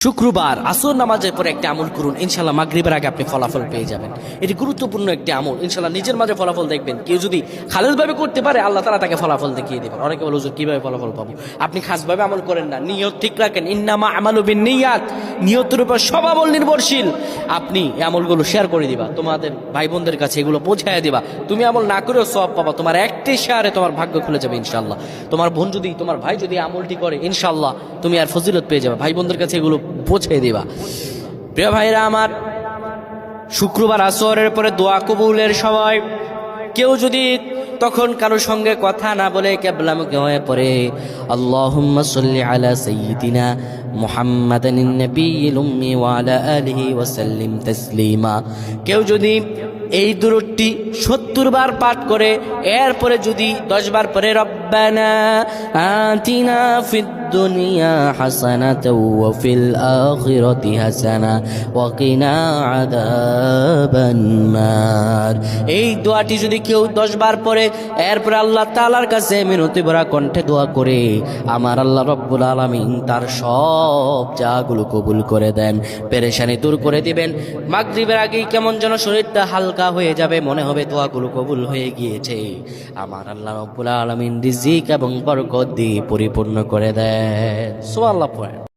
শুক্রবার আসর নামাজের পরে একটা আমল করুন, ইনশাল্লাহ মাগরিবের আগে আপনি ফলাফল পেয়ে যাবেন। এটি গুরুত্বপূর্ণ একটি আমল, ইনশাল্লাহ নিজের মাঝে ফলাফল দেখবেন। কেউ যদি খালেজভাবে করতে পারে আল্লাহ তাআলা তাকে ফলাফল দেখিয়ে দেবেন। অনেকে বলে হুজুর কিভাবে ফলাফল পাবো? আপনি খাসভাবে আমল করেন না, নিয়ত ঠিক রাখেন। ইন্নামা আমালু বিন্নিয়াত, নিয়তের উপর সব আমল নির্ভরশীল। আপনি এই আমলগুলো শেয়ার করে দিবা, তোমাদের ভাই বোনদের কাছে এগুলো পৌঁছায় দিবা। তুমি আমল না করেও সওয়াব পাবা, তোমার একটি শেয়ারে তোমার ভাগ্য খুলে যাবে ইনশাল্লাহ। তোমার বোন যদি, তোমার ভাই যদি আমলটি করে, ইনশাল্লাহ তুমি আর ফজিলত পেয়ে যাবে। ভাই বোনদের কাছে এগুলো পৌঁছে দিবা। প্রিয় ভাইরা আমার, শুক্রবার আসরের পরে দোয়া কবুলের সময় কেউ যদি তখন কারোর সঙ্গে কথা না বলে কিবলামুখী হয়ে পড়ে, আল্লাহুম্মা সাল্লি আলা সাইয়্যিদিনা মুহাম্মাদিন নাবিয়্যিল উম্মি ওয়া আলা আলিহি ওয়া সাল্লিম তাসলিমা, কেউ যদি এই দুরূদটি 70 বার পাঠ করে, এরপরে যদি 10 বার পরে রব্বানা আতিনা ফিদ দুনিয়া হাসানাতাও ওয়া ফিল আখিরাতি হাসানা ওয়া কিনা আযাবান নার, এই দোয়াটি যদি কেউ 10 বার পড়ে, এরপরে আল্লাহ তাআলার কাছে মিনতি ভরা কণ্ঠে দোয়া করে, আমার আল্লাহ রব্বুল আলামিন তার সব চাগুলো কবুল করে দেন, পেরেশানি দূর করে দিবেন। মাগরিবের আগেই কেমন যেন শরীরটা হালকা হয়ে যাবে, মনে হবে দোয়াগুলো কবুল হয়ে গিয়েছে। আমার আল্লাহ রব্বুল আলামিন রিজিক এবং বরকত দিয়ে পরিপূর্ণ করে দেন। সুবহানাল্লাহ।